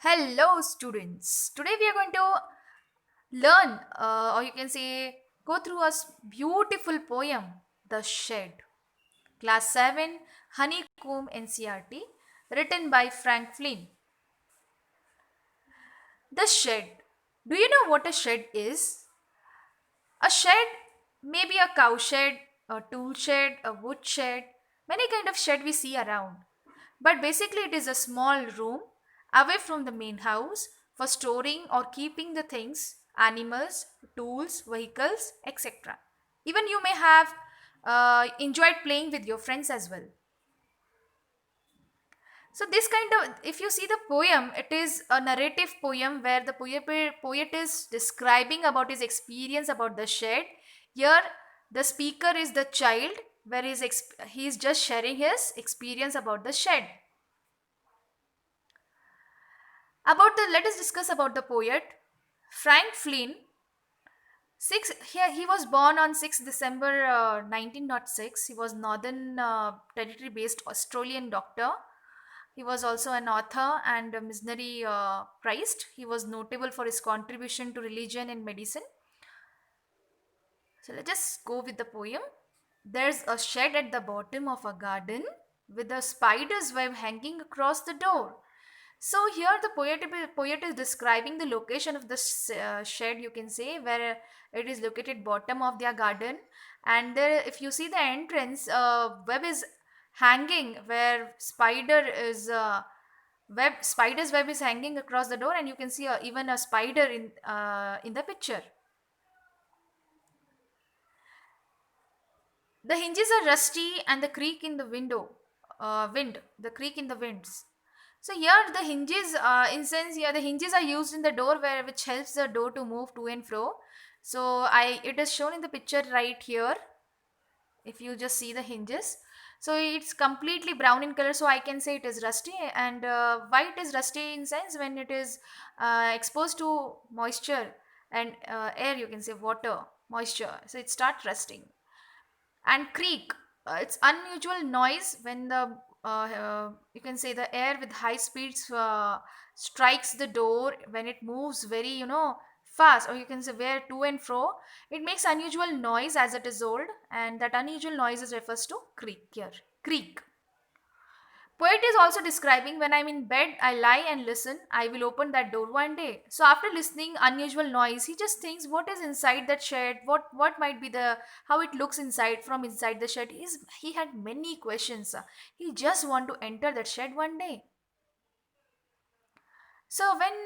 Hello, students. Today we are going to learn, or you can say, go through a beautiful poem, The Shed. Class 7, Honeycomb NCRT, written by Frank Flynn. The Shed. Do you know what a shed is? A shed may be a cow shed, a tool shed, a wood shed, many kind of shed we see around. But basically it is a small room away from the main house for storing or keeping the things, animals, tools, vehicles, etc. Even you may have enjoyed playing with your friends as well. So this kind of, if you see the poem, it is a narrative poem where the poet is describing about his experience about the shed. Here, the speaker is the child, where he is just sharing his experience about the shed. Let us discuss about the poet Frank Flynn. He was born on 6th December 1906. He was Northern Territory based Australian doctor. He was also an author and a missionary priest. He was notable for his contribution to religion and medicine. So let's just go with the poem. There's a shed at the bottom of a garden with a spider's web hanging across the door. So here the poet is describing the location of the shed, you can say, where it is located bottom of their garden. And there, if you see the entrance, web is hanging where spider's web is hanging across the door, and you can see even a spider in the picture. The hinges are rusty and the creak in the the creak in the winds. So here the hinges, in sense, here the hinges are used in the door which helps the door to move to and fro. So it is shown in the picture right here. If you just see the hinges, so it's completely brown in color. So I can say it is rusty, and white is rusty in sense when it is exposed to moisture and air. You can say water, moisture. So it starts rusting. And creak, it's unusual noise when the you can say the air with high speeds strikes the door when it moves very fast, or you can say where to and fro. It makes unusual noise as it is old, and that unusual noise is refers to creak here. Creak. Poet is also describing, when I'm in bed, I lie and listen. I will open that door one day. So after listening unusual noise, he just thinks what is inside that shed, what might be the how it looks inside from inside the shed. He had many questions. He just want to enter that shed one day. So when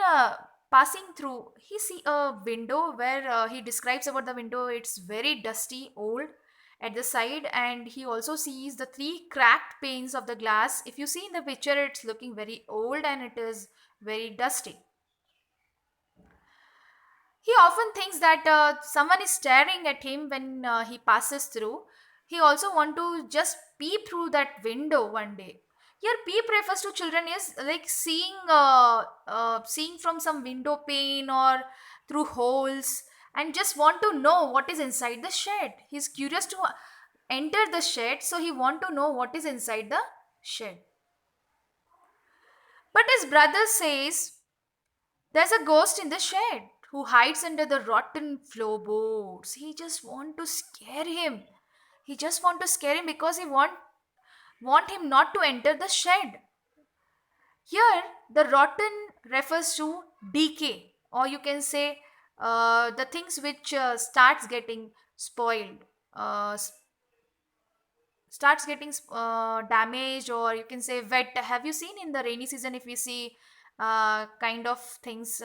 passing through, he see a window where he describes about the window. It's very dusty, old at the side, and he also sees the three cracked panes of the glass. If you see in the picture, it's looking very old and it is very dusty. He often thinks that someone is staring at him when he passes through. He also want to just peep through that window one day. Here, peep refers to children is like seeing from some window pane or through holes, and just want to know what is inside the shed. He's curious to enter the shed, so he want to know what is inside the shed. But his brother says there's a ghost in the shed who hides under the rotten floorboards. He just want to scare him. He just want to scare him because he want him not to enter the shed. Here, the rotten refers to decay, or you can say the things which starts getting spoiled, starts getting damaged, or you can say wet. Have you seen in the rainy season, if we see kind of things,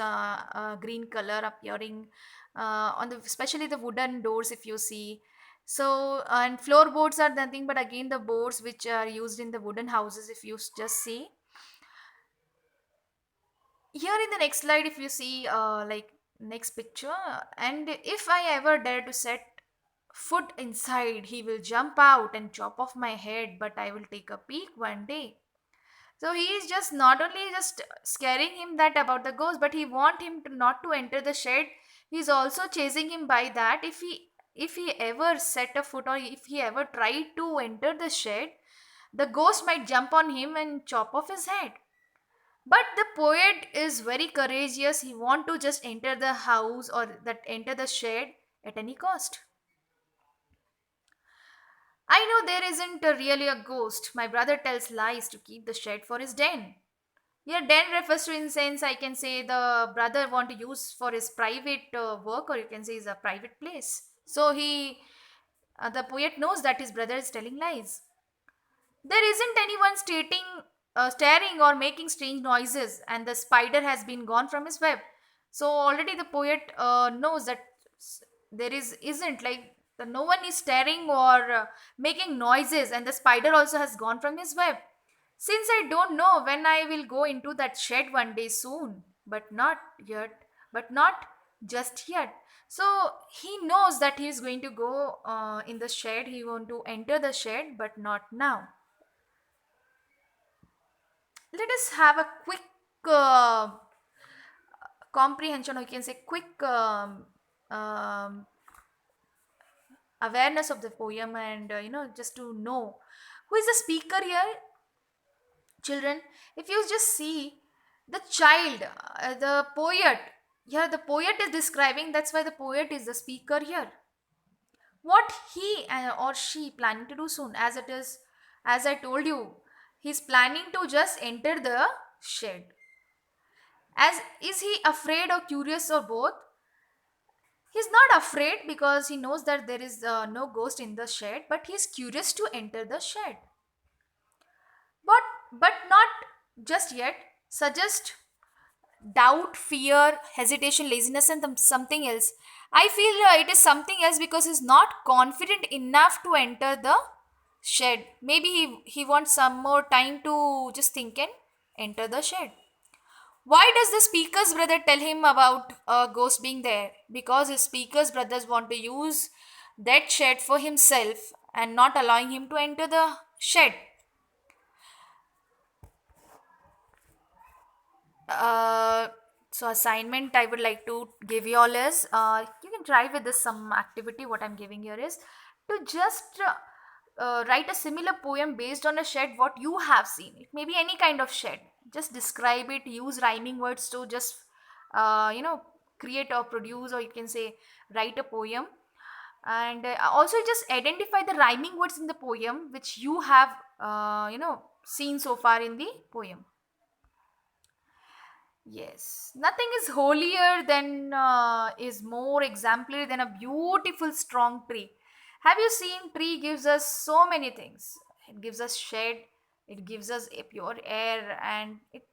green color appearing on the, especially the wooden doors, if you see. So and floorboards are nothing but again the boards which are used in the wooden houses, if you just see. Here in the next slide, if you see like next picture, and if I ever dare to set foot inside, he will jump out and chop off my head, but I will take a peek one day. So he is just not only just scaring him that about the ghost, but he want him to not to enter the shed. He's also chasing him by that. If he ever set a foot, or if he ever tried to enter the shed, the ghost might jump on him and chop off his head. But the poet is very courageous. He want to just enter the house or that enter the shed at any cost. I know there isn't really a ghost. My brother tells lies to keep the shed for his den. Yeah, den refers to, in sense, I can say the brother want to use for his private work, or you can say is a private place. So the poet knows that his brother is telling lies. There isn't anyone staring or making strange noises, and the spider has been gone from his web. So already the poet knows that there isn't like no one is staring or making noises, and the spider also has gone from his web. Since I don't know when I will go into that shed one day soon, but not yet, but not just yet. So he knows that he is going to go in the shed. He want to enter the shed, but not now. Let us have a quick comprehension, or you can say quick awareness of the poem, and just to know who is the speaker here. Children, if you just see the child, the poet, here the poet is describing, that's why the poet is the speaker here. What he or she planning to do soon, as it is, as I told you, he's planning to just enter the shed. As is he afraid or curious or both? He's not afraid because he knows that there is no ghost in the shed, but he's curious to enter the shed. But not just yet. Suggest doubt, fear, hesitation, laziness, and something else. I feel it is something else because he's not confident enough to enter the shed. Maybe he wants some more time to just think and enter the shed. Why does the speaker's brother tell him about a ghost being there? Because his speaker's brothers want to use that shed for himself and not allowing him to enter the shed. Uh, so assignment I would like to give you all is you can try with this some activity. What I'm giving here is to just write a similar poem based on a shed what you have seen. It may be any kind of shed. Just describe it. Use rhyming words to just uh, you know create or produce, or you can say write a poem. And also just identify the rhyming words in the poem which you have seen so far in the poem. Yes, nothing is holier than is more exemplary than a beautiful strong tree. Have you seen tree gives us so many things. It gives us shade, it gives us a pure air, and it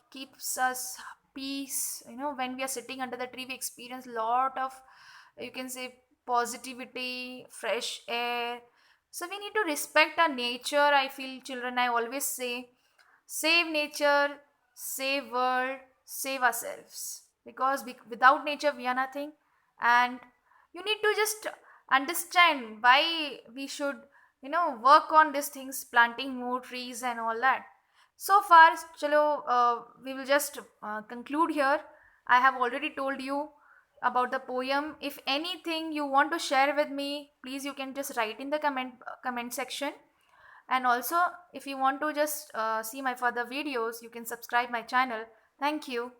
keeps us peace. When we are sitting under the tree, we experience lot of, you can say, positivity, fresh air. So we need to respect our nature. I feel, children, I always say save nature, save world, save ourselves, because without nature we are nothing. And you need to just understand why we should work on these things, planting more trees and all that. So far, chalo, we will just conclude here. I have already told you about the poem. If anything you want to share with me, please you can just write in the comment section. And also, if you want to just see my further videos, you can subscribe my channel. Thank you.